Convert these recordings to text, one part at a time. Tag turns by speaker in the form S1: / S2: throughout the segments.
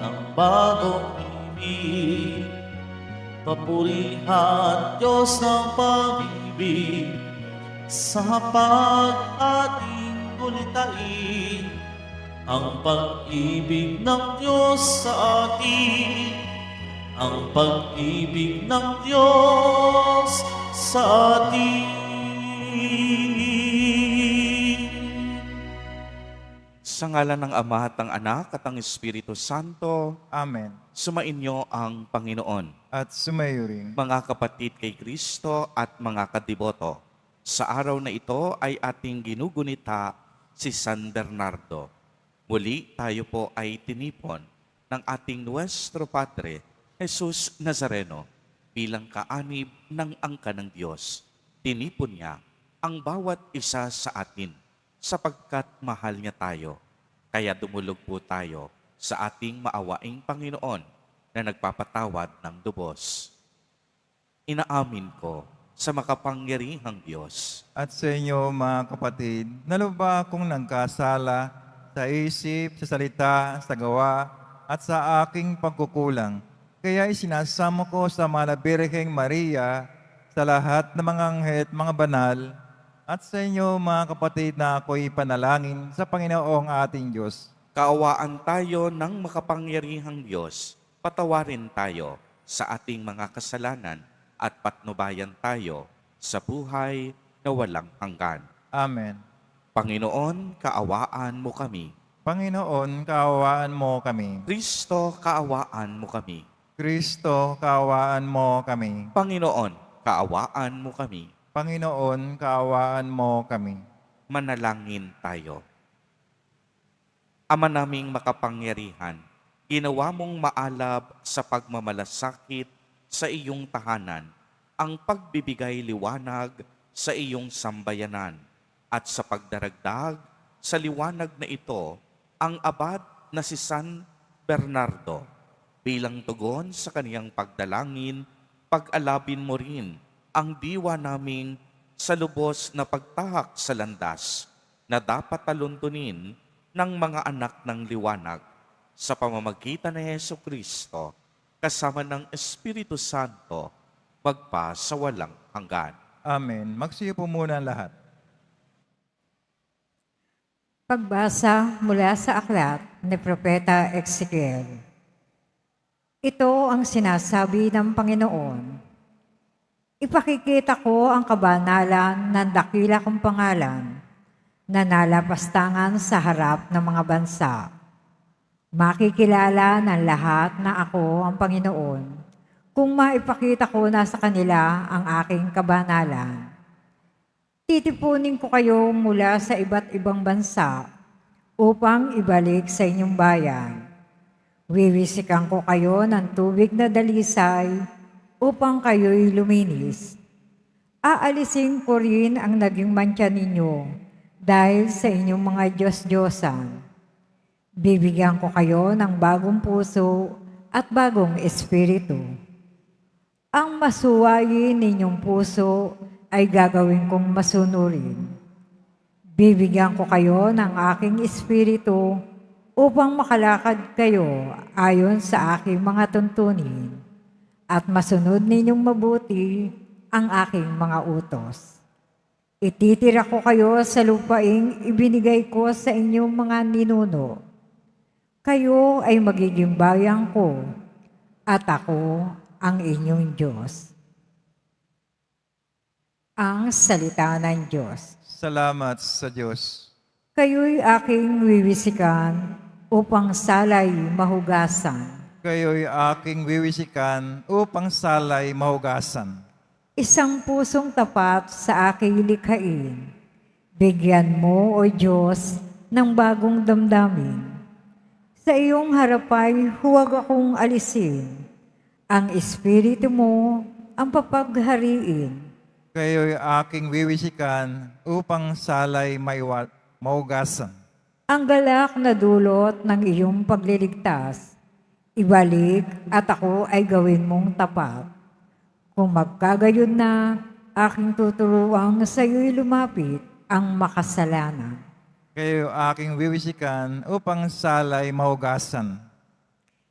S1: ng bagong ibig. Papurihan Diyos ng pag-ibig, sa pag-ating gulitain ang pag-ibig ng Diyos sa atin, ang pag-ibig ng Diyos sa atin.
S2: Sa ngalan ng Ama at ng Anak at ng Espiritu Santo,
S3: Amen.
S2: sumainyo ang Panginoon.
S3: At sumayo rin.
S2: Mga kapatid kay Kristo at mga kadiboto, sa araw na ito ay ating ginugunita si San Bernardo. Muli tayo po ay tinipon ng ating Nuestro Padre, Jesus Nazareno, bilang kaanib ng angka ng Diyos. Tinipon niya ang bawat isa sa atin sapagkat mahal niya tayo. Kaya dumulog po tayo sa ating maawaing Panginoon na nagpapatawad ng lubos. Inaamin ko sa makapangyarihang Diyos
S3: At sa inyo, mga kapatid, naluba akong nagkasala sa isip, sa salita, sa gawa, at sa aking pagkukulang. Kaya isinasamo ko sa Mahal na Birheng Maria, sa lahat ng mga anghel at mga banal, at sa inyo, mga kapatid, na ako'y panalangin sa Panginoong ating Diyos.
S2: kaawaan tayo ng makapangyarihang Diyos, patawarin tayo sa ating mga kasalanan at patnubayan tayo sa buhay na walang hanggan.
S3: Amen.
S2: Panginoon, kaawaan mo kami.
S3: Panginoon, kaawaan mo kami.
S2: Kristo, kaawaan mo kami.
S3: Kristo, kaawaan mo kami.
S2: Panginoon, kaawaan mo kami.
S3: Panginoon, kaawaan mo kami.
S2: Manalangin tayo. Ama naming makapangyarihan, ginawa mong maalab sa pagmamalasakit sa iyong tahanan ang pagbibigay liwanag sa iyong sambayanan at sa pagdaragdag sa liwanag na ito ang abad na si San Bernardo. Bilang tugon sa kaniyang pagdalangin, pag-alabin mo rin ang diwa naming sa lubos na pagtahak sa landas na dapat taluntunin ng mga anak ng liwanag sa pamamagitan ni Jesucristo kasama ng Espiritu Santo magpa sa walang hanggan.
S3: Amen. Magsiyo po muna ang lahat.
S4: Pagbasa mula sa aklat ni Propeta Ezekiel. Ito ang sinasabi ng Panginoon. Ipakikita ko ang kabanalan ng dakila kong pangalan na nalapastangan sa harap ng mga bansa. Makikilala ng lahat na ako ang Panginoon kung maipakita ko na sa kanila ang aking kabanalan. Titipunin ko kayo mula sa iba't ibang bansa upang ibalik sa inyong bayan. Wiwisikan ko kayo ng tubig na dalisay upang kayo'y luminis. Aalisin ko rin ang naging mantya ninyo dahil sa inyong mga Diyos-Diyosan. Bibigyan ko kayo ng bagong puso at bagong espiritu. Ang masuwayin ninyong puso ay gagawin kong masunurin. Bibigyan ko kayo ng aking espiritu upang makalakad kayo ayon sa aking mga tuntunin at masunod ninyong mabuti ang aking mga utos. Ititira ko kayo sa lupaing ibinigay ko sa inyong mga ninuno. Kayo ay magiging bayan ko at ako ang inyong Diyos. Ang salita ng Diyos.
S3: Salamat sa Diyos.
S4: Kayo'y aking wiwisikan upang salay mahugasan.
S3: Kayo'y aking wiwisikan upang salay mahugasan.
S4: Isang pusong tapat sa aking likhain. Bigyan mo, O Diyos, ng bagong damdamin. Sa iyong harapay, huwag akong alisin. Ang Espiritu mo ang papaghariin.
S3: Kayo'y aking wiwisikan upang salay mahugasan.
S4: Ang galak na dulot ng iyong pagliligtas, ibalik at ako ay gawin mong tapat. Kung magkagayon na, aking tuturuang sa iyo'y lumapit ang makasalanan.
S3: Kayo aking wiwisikan upang salay mahugasan.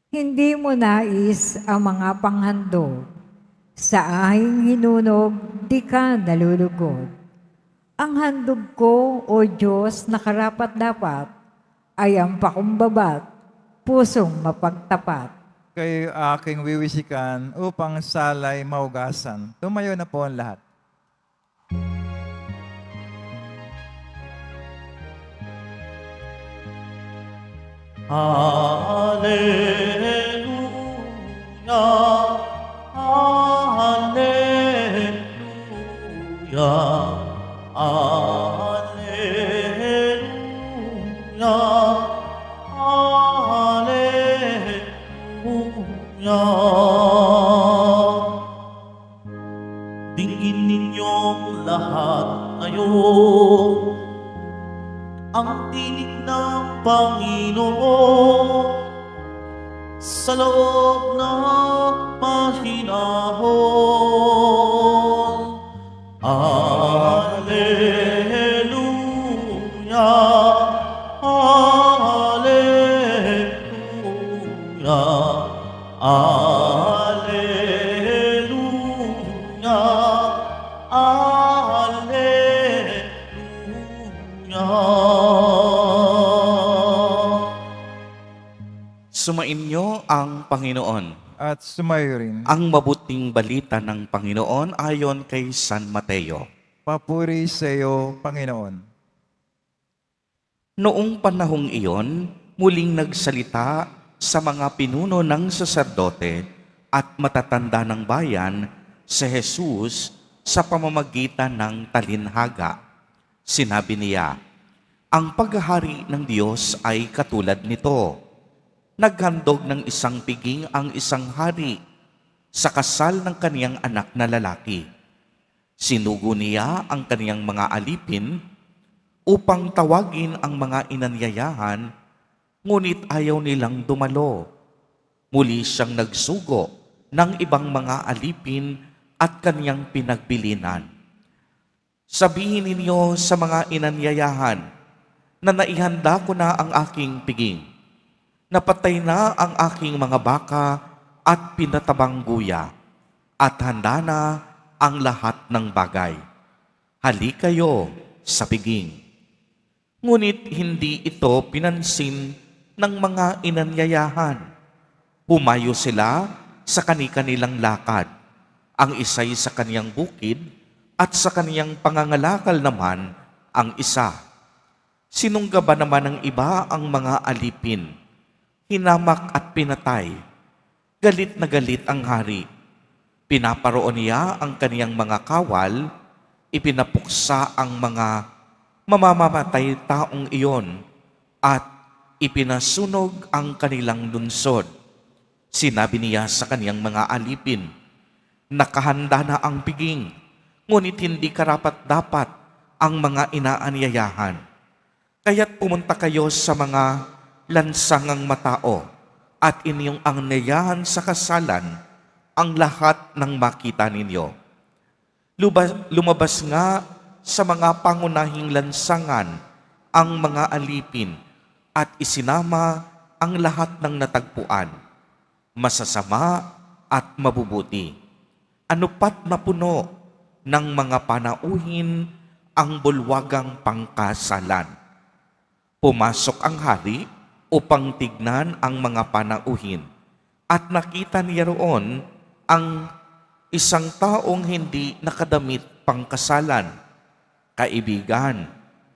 S4: Hindi mo nais ang mga panghandog. Sa ahing hinunog, di ka nalulugod. Ang handog ko, O Diyos, na karapat-dapat, ay ang pakumbabat, pusong mapagtapat.
S3: Kayo aking wiwisikan upang salay maugasan. Tumayo na po ang lahat.
S1: Hallelujah, Hallelujah, Hallelujah, Hallelujah. Tingin ninyong lahat ngayon ang tinig ng Panginoon sa loob ng mahinahon. Hallelujah, Hallelujah, Hallelujah, Hallelujah.
S2: Sumainyo ang Panginoon.
S3: At sumayo rin.
S2: Ang mabuting balita ng Panginoon ayon kay San Mateo.
S3: Papuri sa iyo, Panginoon.
S2: Noong panahong iyon, muling nagsalita sa mga pinuno ng saserdote at matatanda ng bayan si Jesus sa pamamagitan ng talinhaga. Sinabi niya, ang paghahari ng Diyos ay katulad nito. Naghandog ng isang piging ang isang hari sa kasal ng kaniyang anak na lalaki. Sinugo niya ang kaniyang mga alipin upang tawagin ang mga inanyayahan, ngunit ayaw nilang dumalo. Muli siyang nagsugo ng ibang mga alipin at kaniyang pinagbilinan. Sabihin ninyo sa mga inanyayahan na naihanda ko na ang aking piging. Napatay na ang aking mga baka at pinatabang guya, at handa na ang lahat ng bagay. Halik kayo sa piging. Ngunit hindi ito pinansin ng mga inanyayahan. Humayo sila sa kani-kanilang lakad, ang isa'y sa kaniyang bukid at sa kaniyang pangangalakal naman ang isa. Sinungga ba naman ng iba ang mga alipin? Hinamak at pinatay. Galit na galit ang hari. Pinaparoon niya ang kaniyang mga kawal, ipinapuksa ang mga mamamatay taong iyon, at ipinasunog ang kanilang lungsod. Sinabi niya sa kaniyang mga alipin, nakahanda na ang piging, ngunit hindi karapat-dapat ang mga inaanyayahan. Kaya't pumunta kayo sa mga lansangang matao at inyong anyayahan sa kasalan ang lahat ng makita ninyo. Lumabas nga sa mga pangunahing lansangan ang mga alipin at isinama ang lahat ng natagpuan, masasama at mabubuti. Ano pat napuno ng mga panauhin ang bulwagang pangkasalan. Pumasok ang hari upang tignan ang mga panauhin, at nakita niya roon ang isang taong hindi nakadamit pangkasalan. Kaibigan,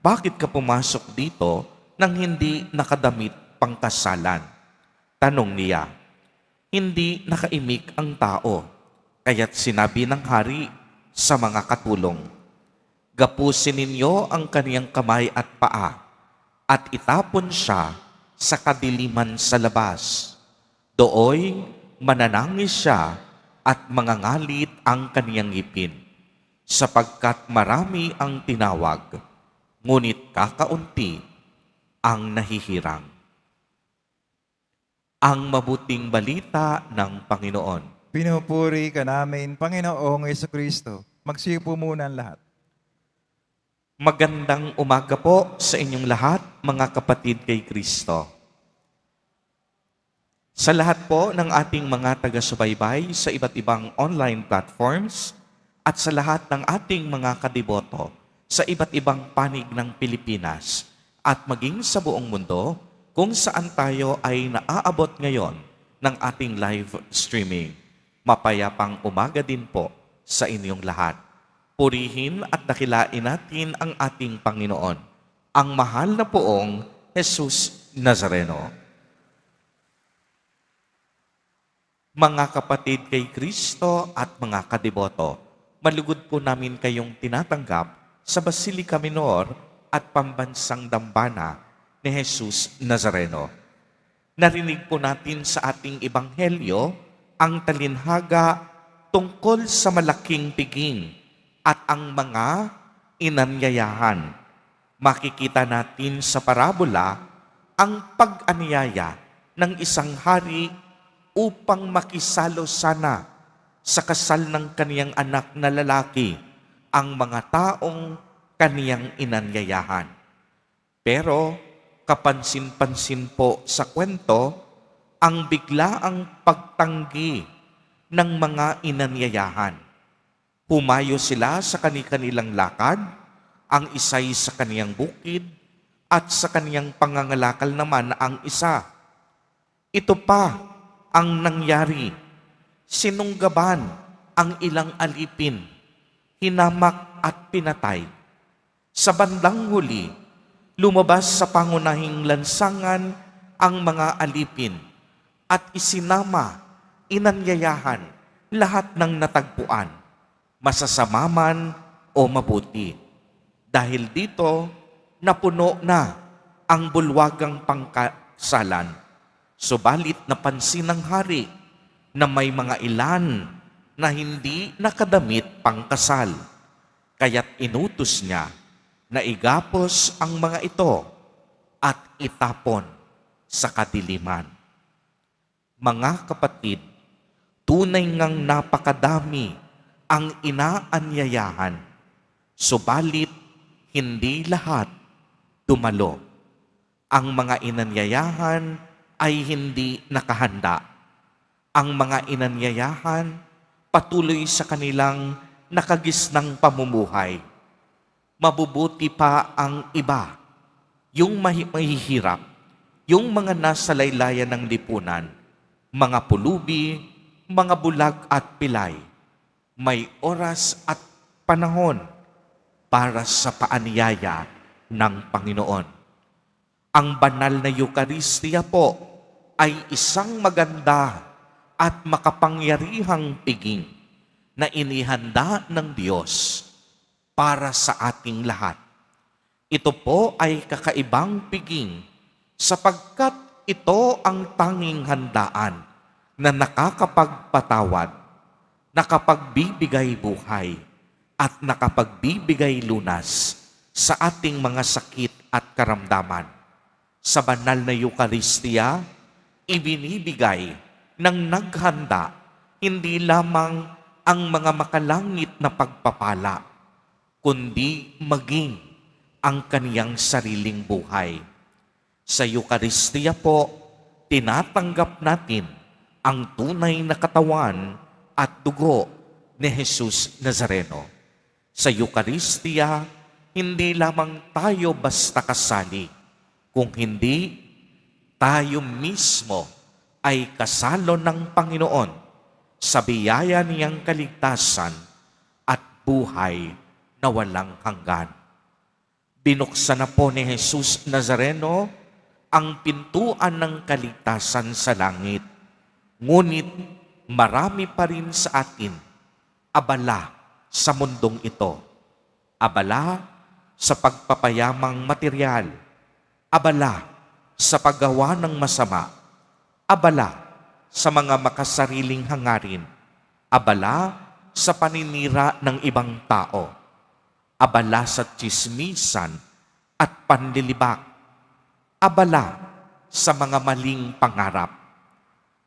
S2: bakit ka pumasok dito nang hindi nakadamit pangkasalan? Tanong niya. Hindi nakaimik ang tao, kaya't sinabi ng hari sa mga katulong, gapusin ninyo ang kaniyang kamay at paa, at itapon siya sa kadiliman sa labas. Dooy mananangis siya at mangangalit ang kaniyang ngipin, sapagkat marami ang tinawag, ngunit kakaunti ang nahihirang. Ang mabuting balita ng Panginoon.
S3: Pinupuri ka namin, Panginoong Jesucristo. Magsiupo muna ang lahat.
S2: Magandang umaga po sa inyong lahat, mga kapatid kay Kristo. Sa lahat po ng ating mga taga-subaybay sa iba't ibang online platforms at sa lahat ng ating mga kadiboto sa iba't ibang panig ng Pilipinas at maging sa buong mundo kung saan tayo ay naaabot ngayon ng ating live streaming. Mapayapang umaga din po sa inyong lahat. Purihin at dakilain natin ang ating Panginoon, ang mahal na poong Jesus Nazareno. Mga kapatid kay Kristo at mga kadiboto, malugod po namin kayong tinatanggap sa Basilica Minor at Pambansang Dambana ni Jesus Nazareno. Narinig po natin sa ating ebanghelyo ang talinhaga tungkol sa malaking piging at ang mga inanyayahan. Makikita natin sa parabola ang pag-anyaya ng isang hari upang makisalo sana sa kasal ng kaniyang anak na lalaki ang mga taong kaniyang inanyayahan. Pero kapansin-pansin po sa kwento ang biglaang pagtanggi ng mga inanyayahan. Humayo sila sa kanilang lakad, ang isa'y sa kaniyang bukid at sa kaniyang pangangalakal naman ang isa. Ito pa ang nangyari. Sinunggaban ang ilang alipin, hinamak at pinatay. Sa bandang huli, lumabas sa pangunahing lansangan ang mga alipin at isinama, inanyayahan lahat ng natagpuan, masasama man o mabuti. Dahil dito, napuno na ang bulwagang pangkasalan. Subalit napansin ng hari na may mga ilan na hindi nakadamit pangkasal. Kaya't inutos niya na igapos ang mga ito at itapon sa kadiliman. Mga kapatid, tunay ngang napakadami ang inaanyayahan, subalit hindi lahat dumalo. Ang mga inanyayahan ay hindi nakahanda. Ang mga inanyayahan patuloy sa kanilang nakagisnang pamumuhay. Mabubuti pa ang iba, yung mahihirap, yung mga nasa laylayan ng lipunan, mga pulubi, mga bulag at pilay. May oras at panahon para sa paanyaya ng Panginoon. Ang banal na Eucharistia po ay isang maganda at makapangyarihang piging na inihanda ng Diyos para sa ating lahat. Ito po ay kakaibang piging sapagkat ito ang tanging handaan na nakakapagpatawad, nakapagbibigay buhay, at nakapagbibigay lunas sa ating mga sakit at karamdaman. Sa banal na Eucharistia, ibinibigay ng naghanda hindi lamang ang mga makalangit na pagpapala, kundi maging ang kaniyang sariling buhay. Sa Eucharistia po, tinatanggap natin ang tunay na katawan at dugo ni Jesus Nazareno. Sa Eucharistia, hindi lamang tayo basta kasali, kung hindi tayo mismo ay kasalo ng Panginoon sa biyaya niyang kaligtasan at buhay na walang hanggan. Binuksan na po ni Jesus Nazareno ang pintuan ng kaligtasan sa langit. Ngunit marami pa rin sa atin abala sa mundong ito. Abala sa pagpapayamang material. Abala sa paggawa ng masama, abala sa mga makasariling hangarin, abala sa paninira ng ibang tao, abala sa tsismisan at panlilibak, abala sa mga maling pangarap.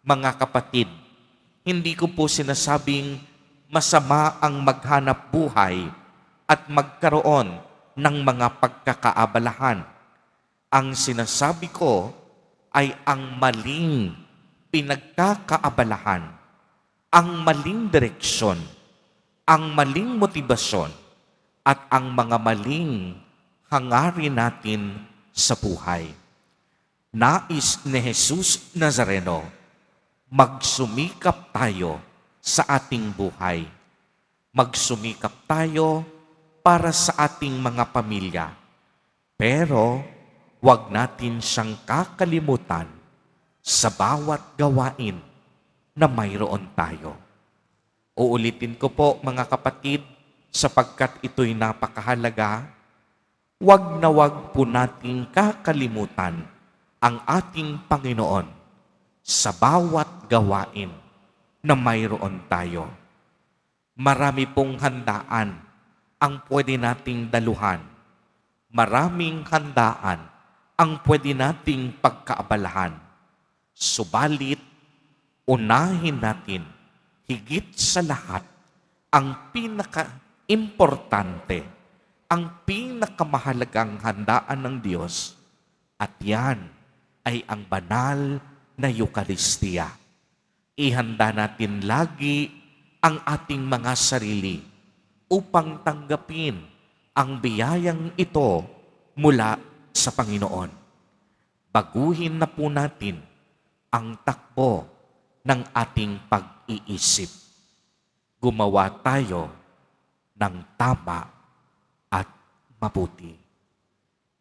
S2: Mga kapatid, hindi ko po sinasabing masama ang maghanap buhay at magkaroon ng mga pagkakaabalahan. Ang sinasabi ko ay ang maling pinagkakaabalahan, ang maling direksyon, ang maling motibasyon, at ang mga maling hangarin natin sa buhay. Nais ni Jesus Nazareno, magsumikap tayo sa ating buhay. Magsumikap tayo para sa ating mga pamilya. Pero huwag natin siyang kakalimutan sa bawat gawain na mayroon tayo. Uulitin ko po mga kapatid, sapagkat ito'y napakahalaga, huwag na huwag po nating kakalimutan ang ating Panginoon sa bawat gawain na mayroon tayo. Marami pong handaan ang pwede nating daluhan. Maraming handaan ang pwede nating pagkaabalahan. Subalit, unahin natin higit sa lahat ang pinaka-importante, ang pinakamahalagang handaan ng Diyos, at yan ay ang banal na Eucharistia. Ihanda natin lagi ang ating mga sarili upang tanggapin ang biyayang ito mula sa Panginoon. Baguhin na po natin ang takbo ng ating pag-iisip. Gumawa tayo ng tama at mabuti.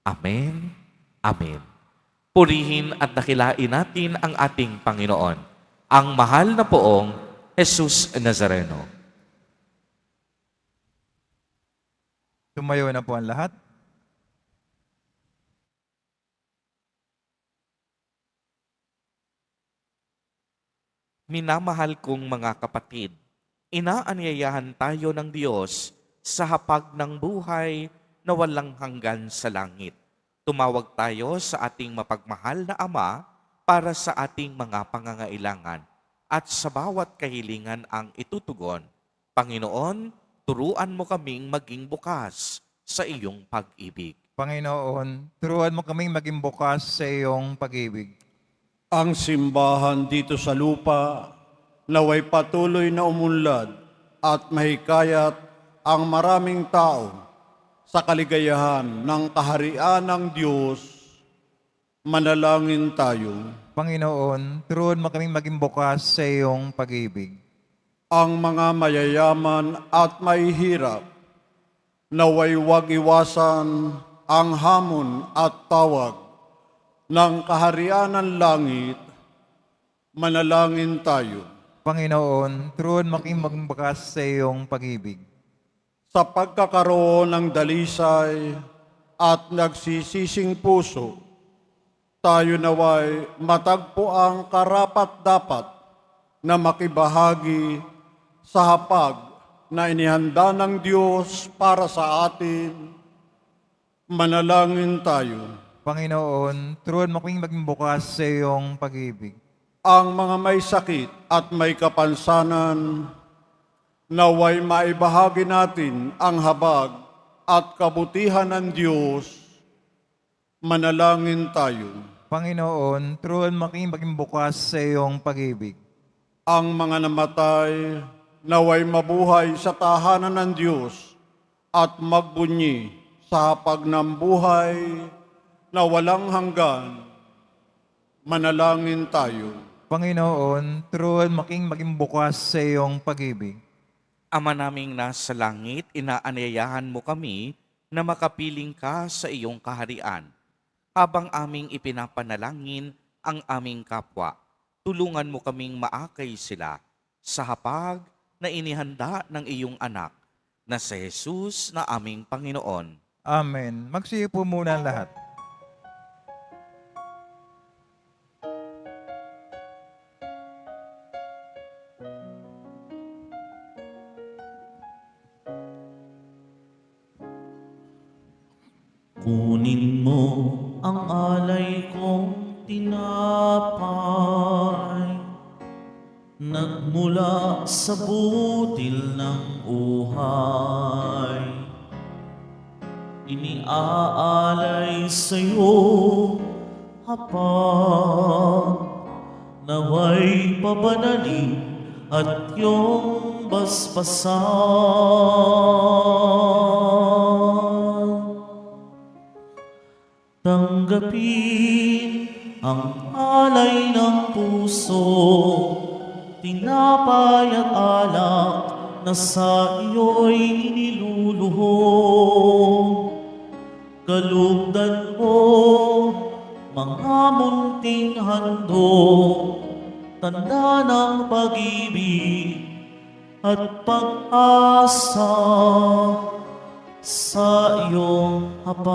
S2: Amen. Amen. Purihin at dakilain natin ang ating Panginoon, ang mahal na poong Jesus Nazareno.
S3: Tumayo na po ang lahat.
S2: Minamahal kong mga kapatid, inaanyayahan tayo ng Diyos sa hapag ng buhay na walang hanggan sa langit. Tumawag tayo sa ating mapagmahal na Ama para sa ating mga pangangailangan at sa bawat kahilingan ang itutugon. Panginoon, turuan mo kaming maging bukas sa iyong pag-ibig.
S3: Panginoon, turuan mo kaming maging bukas sa iyong pag-ibig.
S1: Ang simbahan dito sa lupa naway patuloy na umunlad at mahikayat ang maraming tao sa kaligayahan ng kaharian ng Diyos. Manalangin tayo.
S3: Panginoon, turuan mo kaming maging bukas sa iyong pag-ibig.
S1: Ang mga mayayaman at mahihirap, naway huwag iwasan ang hamon at tawag ng kaharian ng langit. Manalangin tayo.
S3: Panginoon, turuan mo kaming maging bukas sa iyong pag-ibig.
S1: Sa pagkakaroon ng dalisay at nagsisising puso, tayo naway matagpo ang karapat-dapat na makibahagi sa hapag na inihanda ng Diyos para sa atin. Manalangin tayo.
S3: Panginoon, turuan mo kaming maging bukas sa iyong pag-ibig.
S1: Ang mga may sakit at may kapansanan, naway maibahagi natin ang habag at kabutihan ng Diyos. Manalangin tayo.
S3: Panginoon, turuan mo kaming maging bukas sa iyong pag-ibig.
S1: Ang mga namatay, naway mabuhay sa tahanan ng Diyos at magbunyi sa hapag ng buhay na walang hanggan. Manalangin tayo.
S3: Panginoon, turuan mo kaming maging bukas sa iyong pag-ibig.
S2: Ama naming nasa langit, inaanyayahan mo kami na makapiling ka sa iyong kaharian. Habang aming ipinapanalangin ang aming kapwa, tulungan mo kaming maakay sila sa hapag na inihanda ng iyong anak, na si Jesus na aming Panginoon.
S3: Amen. Magsipo muna ang lahat.
S5: Kunin mo ang alay kong tinapay, nagmula sa butil ng uhay. Iniaalay sa'yo hapag naway pabanalin at iyong basbasan. Tanggapin ang alay ng puso, tinapay at alak na sa iyo'y iniluluhod. Kalugdan mo, mga munting handog, tanda ng pag-ibig at pag-asa sa iyong habag.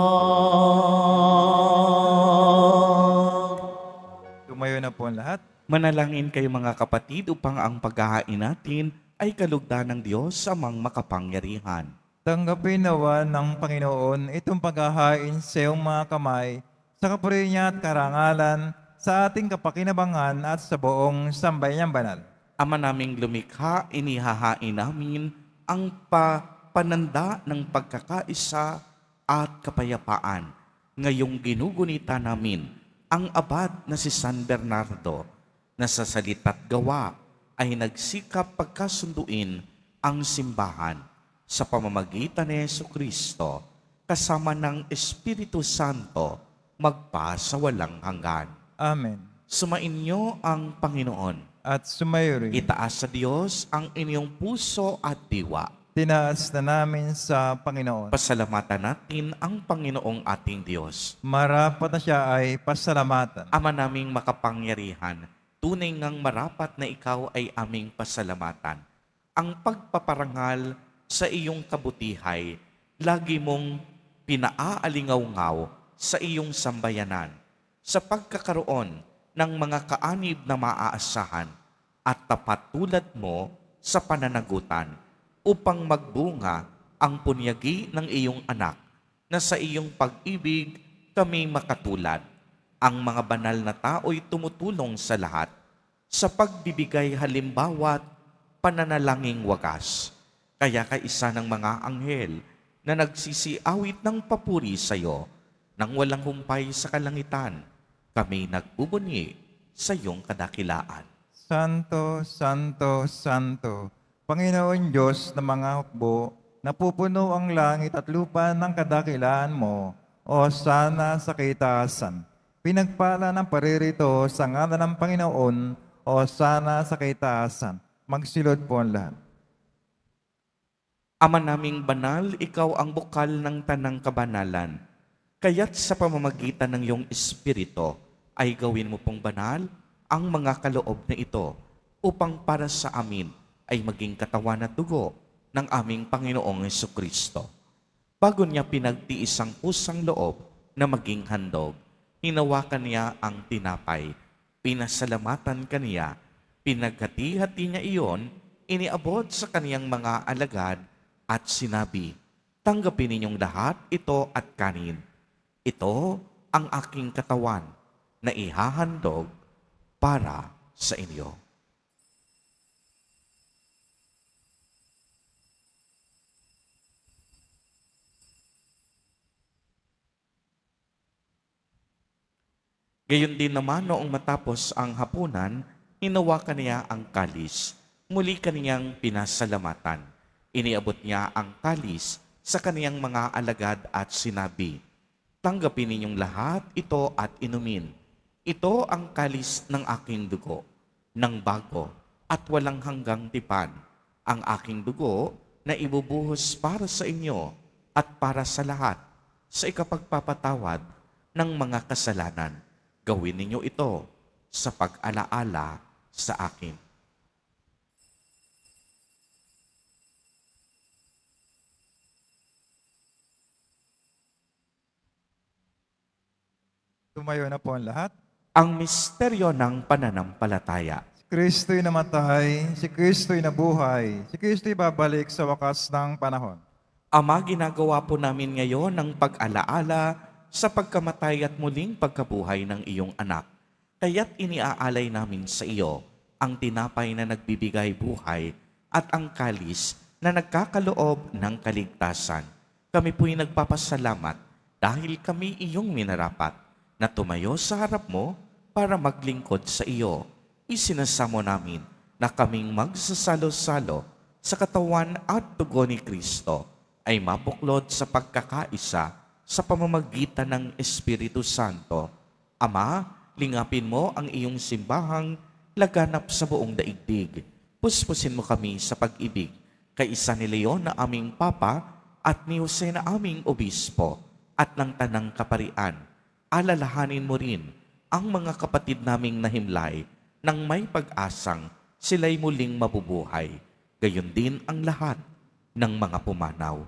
S3: Tumayo na po ang lahat.
S2: Manalangin kayo mga kapatid upang ang paghahain natin ay kalugdan ng Diyos amang makapangyarihan.
S3: Tanggapin nawa ng Panginoon itong paghahain sa iyong mga kamay sa kapuri niya at karangalan sa ating kapakinabangan at sa buong sambayanang banal.
S2: Ama naming lumikha, inihahain namin ang pananda ng pagkakaisa at kapayapaan. Ngayong ginugunita namin ang abad na si San Bernardo na sa salita't gawa ay nagsikap pagkasunduin ang simbahan sa pamamagitan ni Jesucristo kasama ng Espiritu Santo magpa sa walang hanggan.
S3: Amen.
S2: Sumainyo ang Panginoon.
S3: At sumayo rin.
S2: Itaas sa Diyos ang inyong puso at diwa.
S3: Tinaas na namin sa Panginoon.
S2: Pasalamatan natin ang Panginoong ating Diyos.
S3: Marapat na siya ay pasalamatan.
S2: Ama naming makapangyarihan, tunay ngang marapat na ikaw ay aming pasalamatan. Ang pagpaparangal sa iyong kabutihay, lagi mong pinaalingaw-ngaw sa iyong sambayanan, sa pagkakaroon ng mga kaanib na maaasahan at tapat tulad mo sa pananagutan upang magbunga ang punyagi ng iyong anak na sa iyong pag-ibig kami makatulad. Ang mga banal na tao'y tumutulong sa lahat sa pagbibigay halimbawa't pananalangin wagas. Kaya kaisa ng mga anghel na nagsisiawit ng papuri sa iyo nang walang humpay sa kalangitan, kami nagbubunyi sa iyong kadakilaan.
S3: Santo, Santo, Santo, Panginoon Diyos ng mga hukbo, napupuno ang langit at lupa ng kadakilaan mo, o sana sa kaitaasan. Pinagpala ng paririto sa ngalan ng Panginoon, o sana sa kaitaasan. Magsilod po ang lahat.
S2: Ama naming banal, ikaw ang bukal ng tanang kabanalan. Kaya't sa pamamagitan ng iyong Espiritu ay gawin mo pong banal ang mga kaloob na ito upang para sa amin ay maging katawan at dugo ng aming Panginoong Jesucristo. Bago niya pinagtiis ang pusang loob na maging handog, hinawakan niya ang tinapay, pinasalamatan kaniya, pinaghati-hati niya iyon, iniabot sa kaniyang mga alagad at sinabi, tanggapin ninyong lahat ito at kanin. Ito ang aking katawan na ihahandog para sa inyo. Gayon din naman noong matapos ang hapunan, hinawakan niya ang kalis. Muli kaniyang pinasalamatan. Iniabot niya ang kalis sa kaniyang mga alagad at sinabi, tanggapin ninyong lahat ito at inumin. Ito ang kalis ng aking dugo, ng bago at walang hanggang tipan. Ang aking dugo na ibubuhos para sa inyo at para sa lahat sa ikapagpapatawad ng mga kasalanan. Gawin ninyo ito sa pag-alaala sa akin.
S3: Tumayo na po ang lahat.
S2: Ang misteryo ng pananampalataya.
S3: Si Kristo'y namatay, si Kristo'y nabuhay, si Kristo'y babalik sa wakas ng panahon.
S2: Ama, ginagawa po namin ngayon ng pag-alaala sa pagkamatay at muling pagkabuhay ng iyong anak. Kaya't iniaalay namin sa iyo ang tinapay na nagbibigay buhay at ang kalis na nagkakaloob ng kaligtasan. Kami po'y nagpapasalamat dahil kami iyong minarapat na tumayo sa harap mo para maglingkod sa iyo. isinasamo namin na kaming magsasalo-salo sa katawan at dugo ni Kristo ay mabuklod sa pagkakaisa sa pamamagitan ng Espiritu Santo. Ama, lingapin mo ang iyong simbahang laganap sa buong daigdig. Puspusin mo kami sa pag-ibig, kaisa ni Leon na aming Papa at ni Jose na aming Obispo at ng Tanang Kaparian. Alalahanin mo rin ang mga kapatid naming nahimlay nang may pag-asang sila'y muling mabubuhay. Gayon din ang lahat ng mga pumanaw.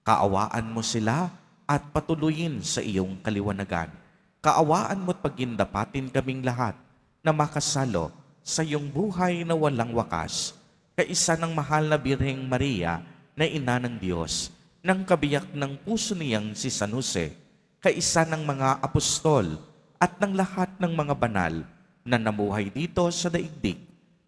S2: Kaawaan mo sila at patuloyin sa iyong kaliwanagan. Kaawaan mo't pagindapatin kaming lahat na makasalo sa iyong buhay na walang wakas, kaisa ng mahal na Birheng Maria na ina ng Diyos, ng kabiyak ng puso niyang si San Jose, kaisa ng mga apostol at ng lahat ng mga banal na namuhay dito sa daigdig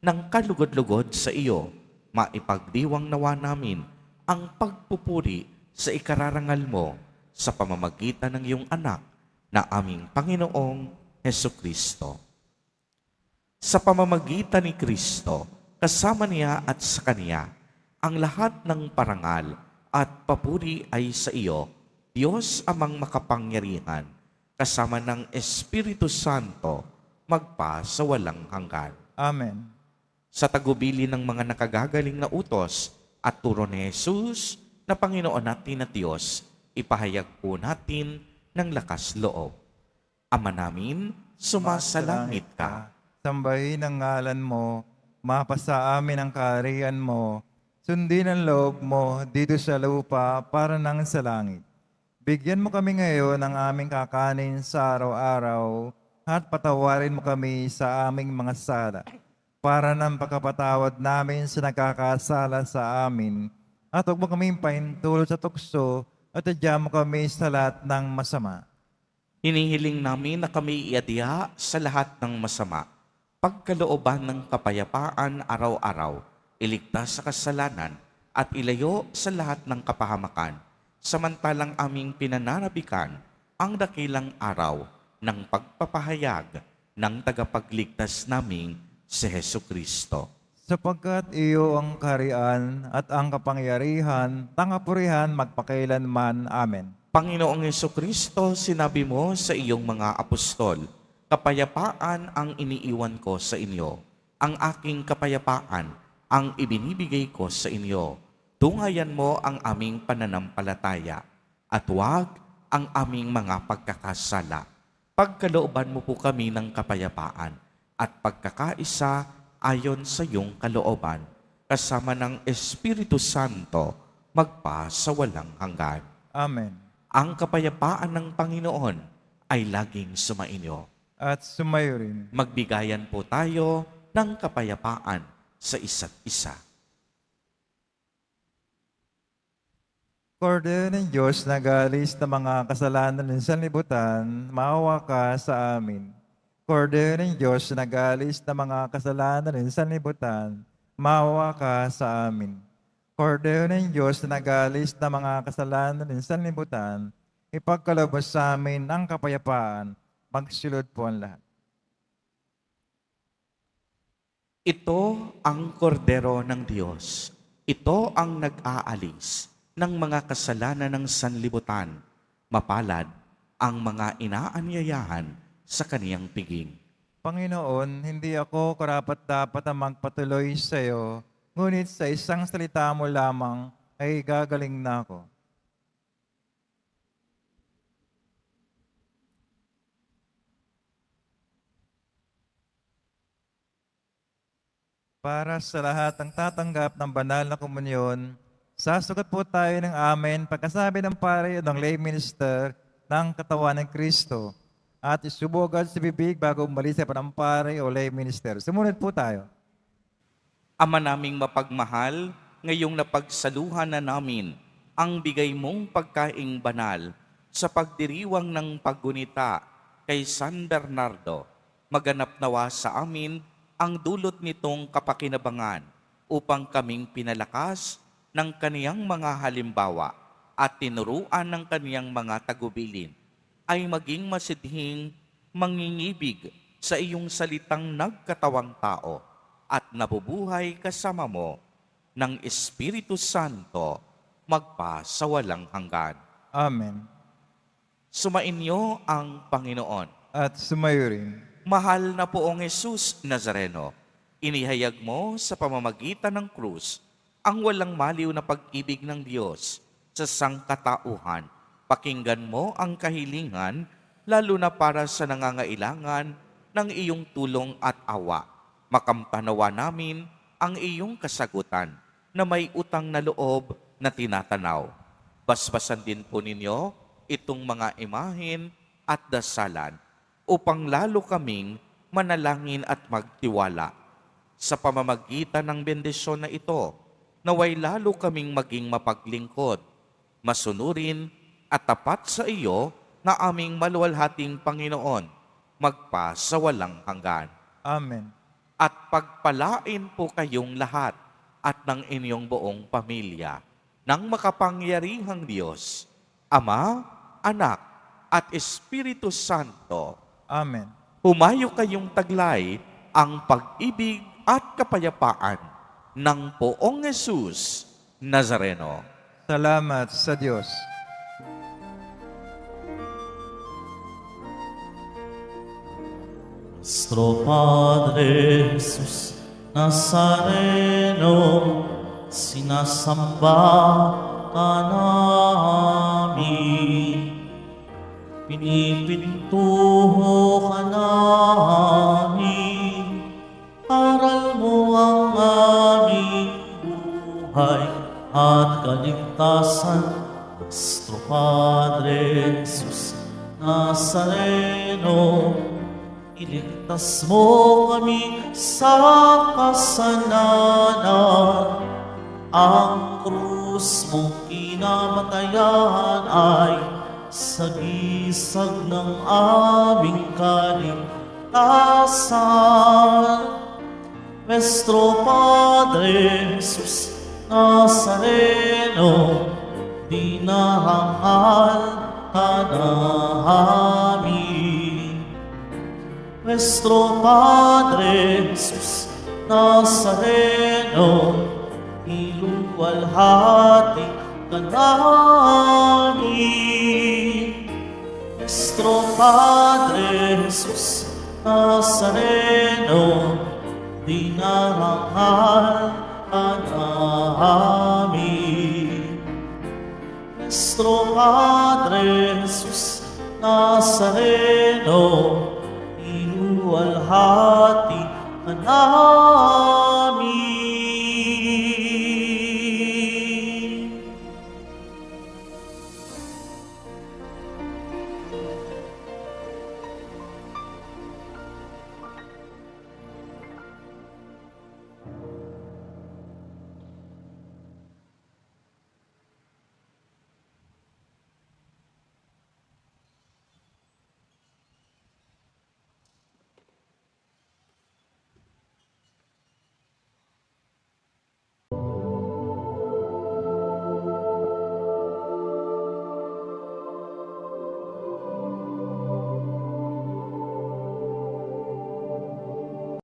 S2: ng kalugod-lugod sa iyo, maipagdiwang nawa namin ang pagpupuri sa ikararangal mo sa pamamagitan ng iyong anak na aming Panginoong Hesukristo. Sa pamamagitan ni Kristo, kasama niya at sa Kanya, ang lahat ng parangal at papuri ay sa iyo, Diyos amang makapangyarihan, kasama ng Espiritu Santo, magpa sa walang hanggan.
S3: Amen.
S2: Sa tagubili ng mga nakagagaling na utos at turo ni Jesus na Panginoon natin at Diyos, ipahayag po natin ng lakas loob. Ama namin, sumasalangit ka.
S3: Sambahin ang ngalan mo, mapasa amin ang kaharian mo, sundin ang loob mo dito sa lupa para nang sa langit. Bigyan mo kami ngayon ng aming kakanin sa araw-araw at patawarin mo kami sa aming mga sala para nang pagkapatawad namin sa nagkakasala sa amin at huwag mo kaming pahintulot sa tukso at adya mo kami sa lahat ng masama.
S2: Hinihiling namin na kami iadya sa lahat ng masama, pagkalooban ng kapayapaan araw-araw, iligtas sa kasalanan at ilayo sa lahat ng kapahamakan, samantalang aming pinananabikan ang dakilang araw ng pagpapahayag ng tagapagligtas naming si Hesukristo.
S3: Sapagkat iyo ang kaharian at ang kapangyarihan, tangapurihan magpakailanman. Amen.
S2: Panginoong Hesukristo, sinabi mo sa iyong mga apostol, kapayapaan ang iniiwan ko sa inyo. Ang aking kapayapaan ang ibinibigay ko sa inyo. Tungayan mo ang aming pananampalataya at huwag ang aming mga pagkakasala. Pagkalooban mo po kami ng kapayapaan at pagkakaisa ayon sa iyong kalooban, kasama ng Espiritu Santo, magpa sa walang hanggan.
S3: Amen.
S2: Ang kapayapaan ng Panginoon ay laging sumainyo.
S3: At sumayo rin.
S2: Magbigayan po tayo ng kapayapaan sa isa't isa.
S3: Kordero ng Diyos na galis ng mga kasalanan ng sanlibutan, maawa ka sa amin. Kordero ng Diyos na galis ng mga kasalanan ng sanlibutan, maawa ka sa amin. Kordero ng Diyos na galis ng mga kasalanan ng sanlibutan, ipagkalabas sa amin ang kapayapaan, magsilod po ang lahat.
S2: Ito ang kordero ng Diyos. Ito ang nag-aalis ng mga kasalanan ng sanlibutan. Mapalad ang mga inaanyayahan sa kaniyang piging.
S3: Panginoon, hindi ako karapat-dapat na magpatuloy sa iyo, ngunit sa isang salita mo lamang ay gagaling na ako. Para sa lahat ng tatanggap ng banal na komunyon, sasugat po tayo ng amen pagkasabi ng pare o ng lay minister ng katawan ng Kristo at isubogad sa bibig bago umalis sa panampare o lay minister. Sumunod po tayo.
S2: Ama naming mapagmahal, ngayong napagsaluhan na namin ang bigay mong pagkaing banal sa pagdiriwang ng paggunita kay San Bernardo, maganap nawa sa amin ang dulot nitong kapakinabangan upang kaming pinalakas ng kaniyang mga halimbawa at tinuruan ng kaniyang mga tagubilin ay maging masidhing, mangingibig sa iyong salitang nagkatawang tao at nabubuhay kasama mo ng Espiritu Santo magpasawalang hanggan.
S3: Amen.
S2: Sumainyo ang Panginoon.
S3: At sumayo rin.
S2: Mahal na poong Jesus Nazareno, inihayag mo sa pamamagitan ng krus ang walang maliw na pag-ibig ng Diyos sa sangkatauhan. Pakinggan mo ang kahilingan, lalo na para sa nangangailangan ng iyong tulong at awa. Makamtanawa namin ang iyong kasagutan na may utang na loob na tinatanaw. Basbasan din po ninyo itong mga imahin at dasalan upang lalo kaming manalangin at magtiwala. Sa pamamagitan ng bendisyon na ito, naway lalo kaming maging mapaglingkod, masunurin at tapat sa iyo na aming maluwalhating Panginoon, magpasawalang hanggan.
S3: Amen.
S2: At pagpalain po kayong lahat at ng inyong buong pamilya ng makapangyarihang Diyos, Ama, Anak, at Espiritu Santo.
S3: Amen.
S2: Humayo kayong taglay ang pag-ibig at kapayapaan ng poong Jesus Nazareno.
S3: Salamat sa Diyos.
S5: Nuestro Padre Jesus Nazareno, sinasamba ka namin. Pinipintuho ka namin, aral mo ang aming buhay at kaligtasan. Nuestro Padre Jesus Nazareno, iligtas mo kami sa kasalanan. Ang krus mo kinamatayan ay sagisag ng aming kaligtasan. Nuestro Padre Jesus Nazareno, dinarangal ka namin. Nuestro Padre Jesus Nazareno, iluwalhati ka namin. Nuestro Padre Jesus Nazareno, dinarangal ka namin. Nuestro Padre Jesus Nazareno, iluwalhati ka namin.